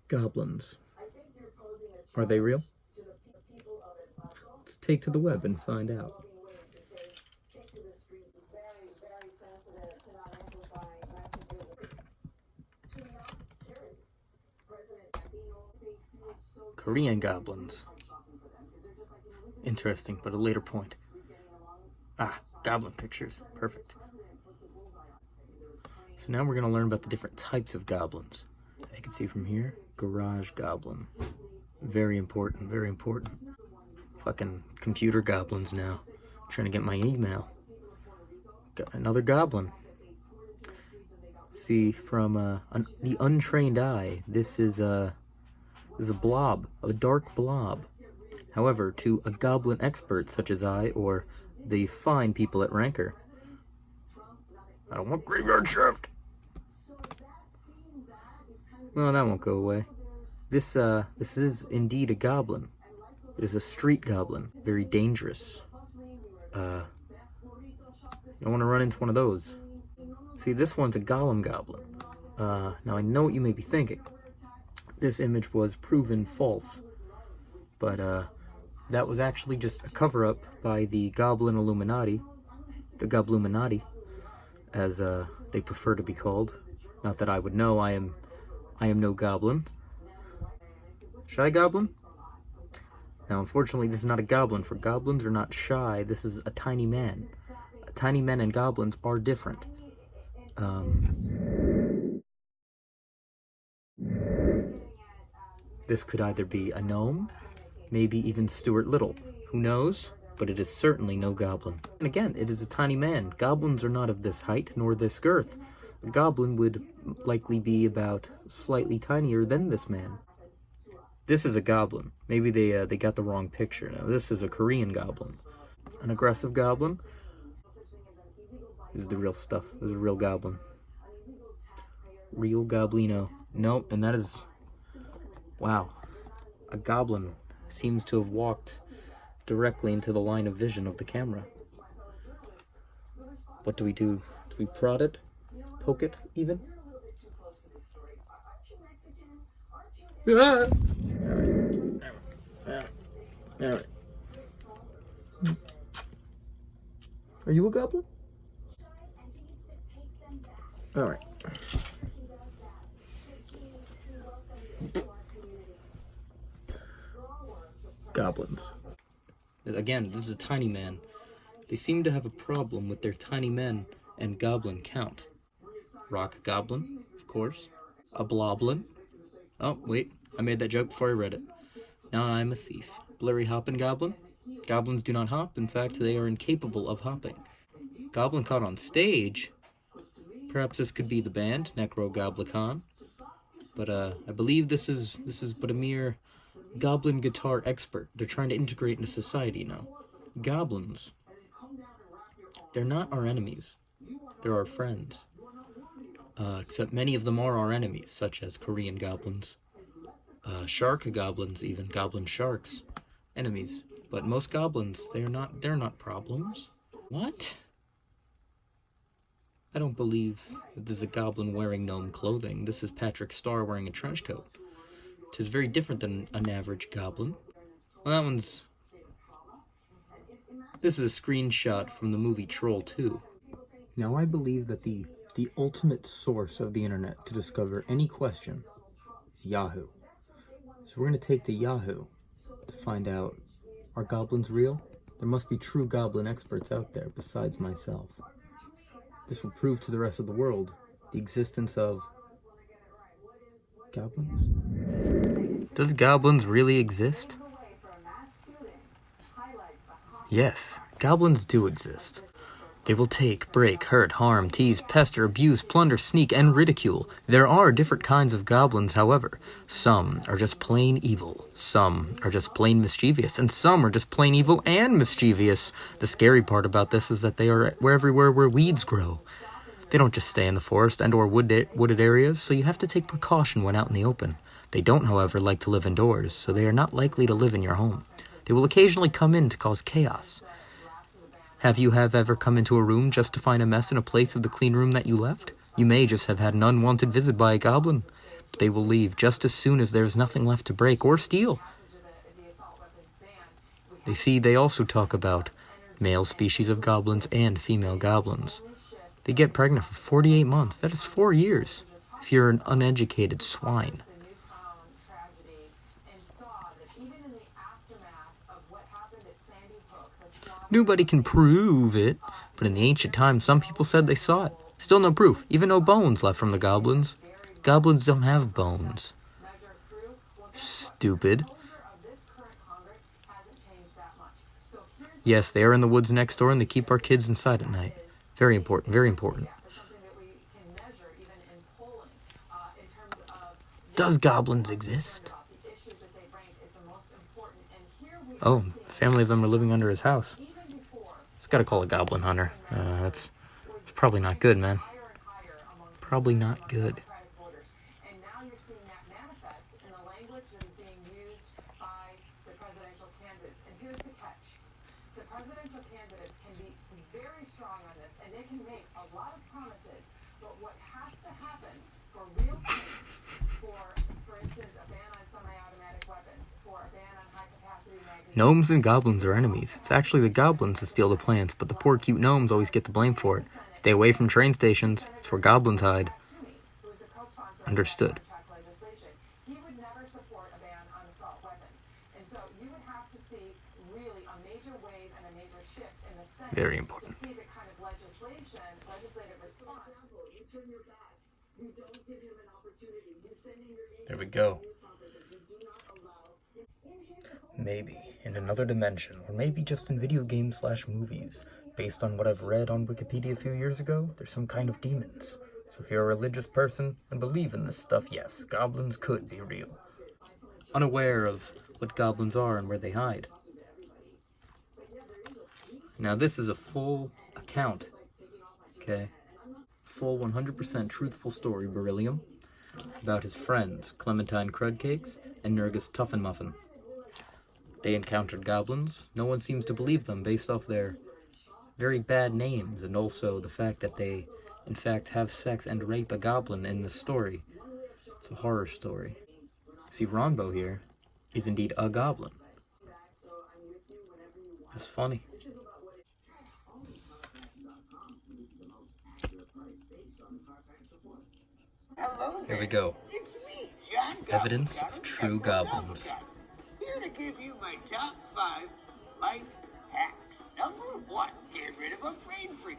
Goblins. Are they real? Let's take to the web and find out. Korean goblins. Interesting, but a later point. Ah, goblin pictures. Perfect. So now we're going to learn about the different types of goblins. As you can see from here, garage goblin. Very important, very important. Fucking computer goblins now. I'm trying to get my email. Got another goblin. See, from the untrained eye, this is a blob, a dark blob. However, to a goblin expert such as I, or the fine people at Ranker, I don't want graveyard shift. Well, that won't go away. This is indeed a goblin. It is a street goblin, very dangerous. You don't want to run into one of those. See, this one's a golem goblin. Now I know what you may be thinking. This image was proven false, but that was actually just a cover-up by the Goblin Illuminati, the Gobliluminati, as they prefer to be called. Not that I would know. I am no goblin. Shy goblin? Now, unfortunately, this is not a goblin, for goblins are not shy. This is a tiny man. Tiny men and goblins are different. This could either be a gnome, maybe even Stuart Little. Who knows? But it is certainly no goblin. And again, it is a tiny man. Goblins are not of this height, nor this girth. A goblin would likely be about slightly tinier than this man. This is a goblin. Maybe they got the wrong picture. Now, this is a Korean goblin. An aggressive goblin. This is the real stuff. This is a real goblin. Real goblino. Nope, and that is... Wow. A goblin seems to have walked directly into the line of vision of the camera. What do we do? Do we prod it? Poke it, even? Ah! Alright. Are you a goblin? Alright. Goblins. Again, this is a tiny man. They seem to have a problem with their tiny men and goblin count. Rock goblin, of course. A bloblin. Oh, wait. I made that joke before I read it. Now I'm a thief. Blurry hoppin' goblin. Goblins do not hop. In fact, they are incapable of hopping. Goblin caught on stage. Perhaps this could be the band, Necrogoblicon. But I believe this is but a mere goblin guitar expert. They're trying to integrate into society now. Goblins. They're not our enemies. They're our friends. Except many of them are our enemies, such as Korean goblins. Shark goblins, even. Goblin sharks. Enemies. But most goblins, they're not problems. What? I don't believe that this is a goblin wearing gnome clothing. This is Patrick Star wearing a trench coat. It is very different than an average goblin. Well, that one's... This is a screenshot from the movie Troll 2. Now, I believe that the ultimate source of the internet to discover any question is Yahoo. So we're going to take to Yahoo to find out, are goblins real? There must be true goblin experts out there besides myself. This will prove to the rest of the world the existence of goblins. Does goblins really exist? Yes, goblins do exist. They will take, break, hurt, harm, tease, pester, abuse, plunder, sneak, and ridicule. There are different kinds of goblins, however. Some are just plain evil, some are just plain mischievous, and some are just plain evil and mischievous. The scary part about this is that they are everywhere where weeds grow. They don't just stay in the forest and or wooded areas, so you have to take precaution when out in the open. They don't, however, like to live indoors, so they are not likely to live in your home. They will occasionally come in to cause chaos. Have you ever come into a room just to find a mess in a place of the clean room that you left? You may just have had an unwanted visit by a goblin. but they will leave just as soon as there is nothing left to break or steal. They also talk about male species of goblins and female goblins. They get pregnant for 48 months. That is 4 years if you're an uneducated swine. Nobody can prove it, but in the ancient times, some people said they saw it. Still no proof, even no bones left from the goblins. Goblins don't have bones. Stupid. Yes, they are in the woods next door and they keep our kids inside at night. Very important, very important. Does goblins exist? Oh, a family of them are living under his house. It's gotta call a goblin hunter. It's probably not good, man. Probably not good. Gnomes and goblins are enemies. It's actually the goblins that steal the plants, but the poor cute gnomes always get the blame for it. Stay away from train stations. It's where goblins hide. Understood. Very important. There we go. Maybe in another dimension, or maybe just in video games / movies. Based on what I've read on Wikipedia a few years ago, there's some kind of demons. So if you're a religious person and believe in this stuff, yes, goblins could be real. Unaware of what goblins are and where they hide. Now this is a full account, okay? Full 100% truthful story, Beryllium, about his friends, Clementine Crudcakes and Nurgus Tuffinmuffin. They encountered goblins. No one seems to believe them based off their very bad names and also the fact that they, in fact, have sex and rape a goblin in the story. It's a horror story. See, Ronbo here is indeed a goblin. That's funny. Here we go. Evidence of true goblins. Here to give you my top 5 life hacks. Number 1, get rid of a brain freeze.